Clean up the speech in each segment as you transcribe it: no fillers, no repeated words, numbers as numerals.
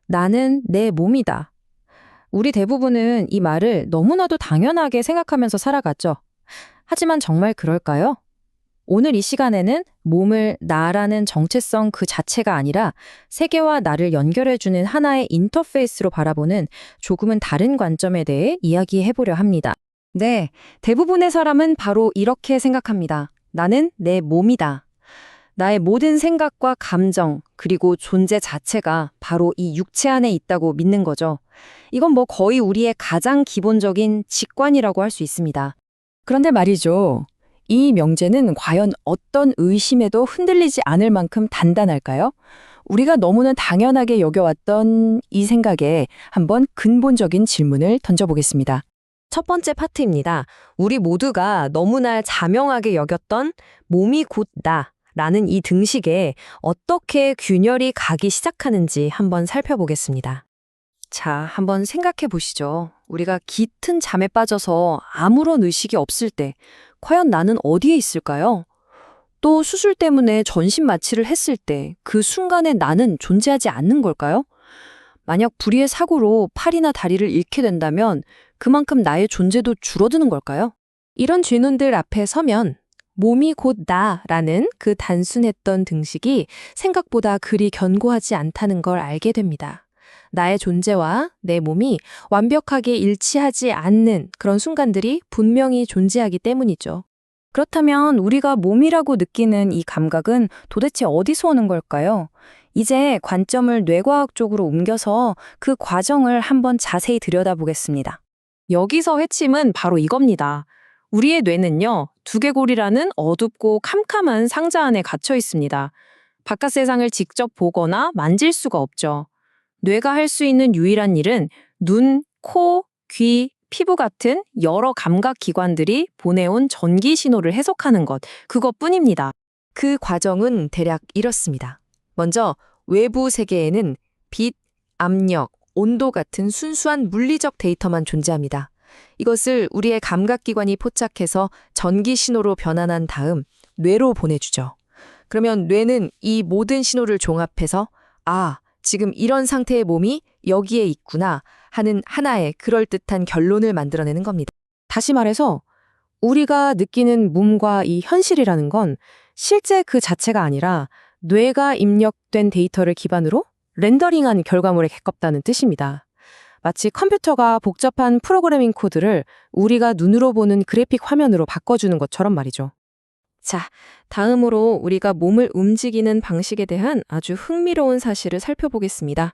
나는 내 몸이다. 우리 대부분은 이 말을 너무나도 당연하게 생각하면서 살아갔죠. 하지만 정말 그럴까요? 오늘 이 시간에는 몸을 나라는 정체성 그 자체가 아니라 세계와 나를 연결해주는 하나의 인터페이스로 바라보는 조금은 다른 관점에 대해 이야기해보려 합니다. 네, 대부분의 사람은 바로 이렇게 생각합니다. 나는 내 몸이다. 나의 모든 생각과 감정, 그리고 존재 자체가 바로 이 육체 안에 있다고 믿는 거죠. 이건 뭐 거의 우리의 가장 기본적인 직관이라고 할 수 있습니다. 그런데 말이죠. 이 명제는 과연 어떤 의심에도 흔들리지 않을 만큼 단단할까요? 우리가 너무나 당연하게 여겨왔던 이 생각에 한번 근본적인 질문을 던져보겠습니다. 첫 번째 파트입니다. 우리 모두가 너무나 자명하게 여겼던 몸이 곧 나라는 이 등식에 어떻게 균열이 가기 시작하는지 한번 살펴보겠습니다. 자, 한번 생각해 보시죠. 우리가 깃튼 잠에 빠져서 아무런 의식이 없을 때 과연 나는 어디에 있을까요? 또 수술 때문에 전신 마취를 했을 때 그 순간에 나는 존재하지 않는 걸까요? 만약 불의의 사고로 팔이나 다리를 잃게 된다면 그만큼 나의 존재도 줄어드는 걸까요? 이런 질문들 앞에 서면 몸이 곧 나라는 그 단순했던 등식이 생각보다 그리 견고하지 않다는 걸 알게 됩니다. 나의 존재와 내 몸이 완벽하게 일치하지 않는 그런 순간들이 분명히 존재하기 때문이죠. 그렇다면 우리가 몸이라고 느끼는 이 감각은 도대체 어디서 오는 걸까요? 이제 관점을 뇌과학적으로 옮겨서 그 과정을 한번 자세히 들여다보겠습니다. 여기서 핵심은 바로 이겁니다. 우리의 뇌는요, 두개골이라는 어둡고 캄캄한 상자 안에 갇혀 있습니다. 바깥 세상을 직접 보거나 만질 수가 없죠. 뇌가 할 수 있는 유일한 일은 눈, 코, 귀, 피부 같은 여러 감각 기관들이 보내온 전기 신호를 해석하는 것, 그것뿐입니다. 그 과정은 대략 이렇습니다. 먼저 외부 세계에는 빛, 압력, 온도 같은 순수한 물리적 데이터만 존재합니다. 이것을 우리의 감각기관이 포착해서 전기 신호로 변환한 다음 뇌로 보내주죠. 그러면 뇌는 이 모든 신호를 종합해서 지금 이런 상태의 몸이 여기에 있구나 하는 하나의 그럴듯한 결론을 만들어내는 겁니다. 다시 말해서 우리가 느끼는 몸과 이 현실이라는 건 실제 그 자체가 아니라 뇌가 입력된 데이터를 기반으로 렌더링한 결과물에 가깝다는 뜻입니다. 마치 컴퓨터가 복잡한 프로그래밍 코드를 우리가 눈으로 보는 그래픽 화면으로 바꿔주는 것처럼 말이죠. 자, 다음으로 우리가 몸을 움직이는 방식에 대한 아주 흥미로운 사실을 살펴보겠습니다.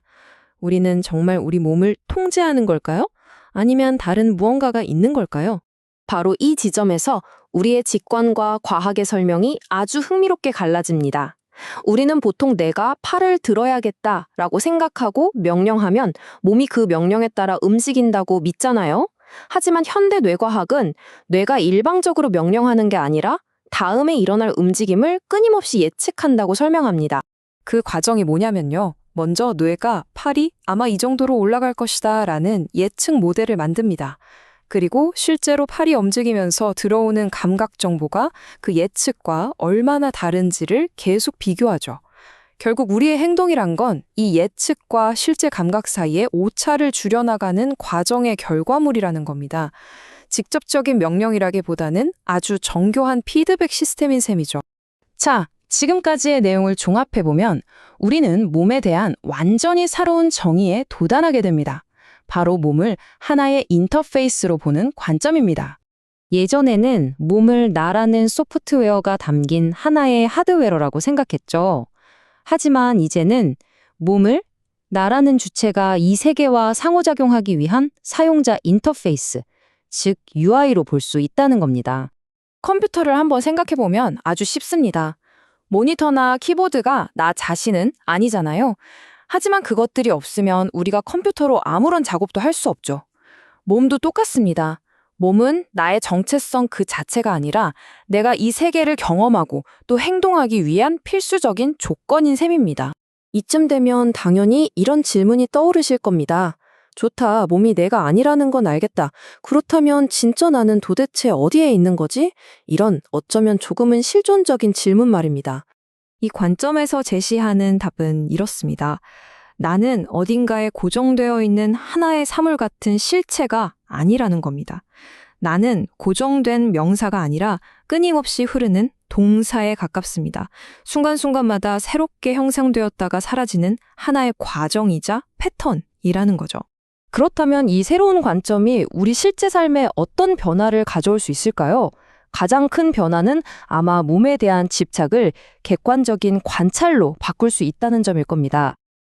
우리는 정말 우리 몸을 통제하는 걸까요? 아니면 다른 무언가가 있는 걸까요? 바로 이 지점에서 우리의 직관과 과학의 설명이 아주 흥미롭게 갈라집니다. 우리는 보통 내가 팔을 들어야겠다라고 생각하고 명령하면 몸이 그 명령에 따라 움직인다고 믿잖아요. 하지만 현대 뇌과학은 뇌가 일방적으로 명령하는 게 아니라 다음에 일어날 움직임을 끊임없이 예측한다고 설명합니다. 그 과정이 뭐냐면요. 먼저 뇌가 팔이 아마 이 정도로 올라갈 것이다 라는 예측 모델을 만듭니다. 그리고 실제로 팔이 움직이면서 들어오는 감각 정보가 그 예측과 얼마나 다른지를 계속 비교하죠. 결국 우리의 행동이란 건 이 예측과 실제 감각 사이에 오차를 줄여나가는 과정의 결과물이라는 겁니다. 직접적인 명령이라기보다는 아주 정교한 피드백 시스템인 셈이죠. 자, 지금까지의 내용을 종합해보면 우리는 몸에 대한 완전히 새로운 정의에 도달하게 됩니다. 바로 몸을 하나의 인터페이스로 보는 관점입니다. 예전에는 몸을 나라는 소프트웨어가 담긴 하나의 하드웨어라고 생각했죠. 하지만 이제는 몸을 나라는 주체가 이 세계와 상호작용하기 위한 사용자 인터페이스, 즉 UI로 볼 수 있다는 겁니다. 컴퓨터를 한번 생각해보면 아주 쉽습니다. 모니터나 키보드가 나 자신은 아니잖아요. 하지만 그것들이 없으면 우리가 컴퓨터로 아무런 작업도 할 수 없죠. 몸도 똑같습니다. 몸은 나의 정체성 그 자체가 아니라 내가 이 세계를 경험하고 또 행동하기 위한 필수적인 조건인 셈입니다. 이쯤 되면 당연히 이런 질문이 떠오르실 겁니다. 좋다, 몸이 내가 아니라는 건 알겠다. 그렇다면 진짜 나는 도대체 어디에 있는 거지? 이런 어쩌면 조금은 실존적인 질문 말입니다. 이 관점에서 제시하는 답은 이렇습니다. 나는 어딘가에 고정되어 있는 하나의 사물 같은 실체가 아니라는 겁니다. 나는 고정된 명사가 아니라 끊임없이 흐르는 동사에 가깝습니다. 순간순간마다 새롭게 형성되었다가 사라지는 하나의 과정이자 패턴이라는 거죠. 그렇다면 이 새로운 관점이 우리 실제 삶에 어떤 변화를 가져올 수 있을까요? 가장 큰 변화는 아마 몸에 대한 집착을 객관적인 관찰로 바꿀 수 있다는 점일 겁니다.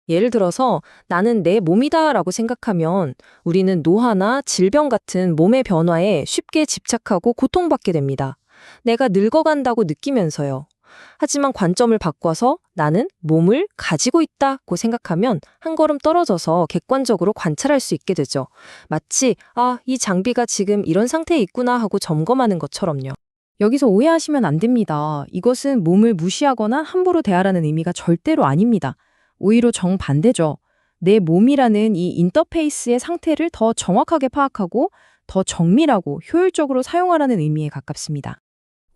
예를 들어서 나는 내 몸이다라고 생각하면 우리는 노화나 질병 같은 몸의 변화에 쉽게 집착하고 고통받게 됩니다. 내가 늙어간다고 느끼면서요. 하지만 관점을 바꿔서 나는 몸을 가지고 있다고 생각하면 한 걸음 떨어져서 객관적으로 관찰할 수 있게 되죠. 마치 이 장비가 지금 이런 상태에 있구나 하고 점검하는 것처럼요. 여기서 오해하시면 안 됩니다. 이것은 몸을 무시하거나 함부로 대하라는 의미가 절대로 아닙니다. 오히려 정반대죠. 내 몸이라는 이 인터페이스의 상태를 더 정확하게 파악하고 더 정밀하고 효율적으로 사용하라는 의미에 가깝습니다.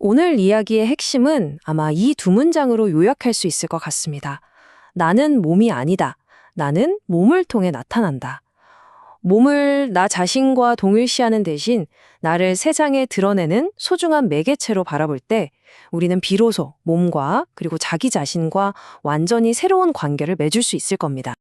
오늘 이야기의 핵심은 아마 이 두 문장으로 요약할 수 있을 것 같습니다. 나는 몸이 아니다. 나는 몸을 통해 나타난다. 몸을 나 자신과 동일시하는 대신 나를 세상에 드러내는 소중한 매개체로 바라볼 때 우리는 비로소 몸과 그리고 자기 자신과 완전히 새로운 관계를 맺을 수 있을 겁니다.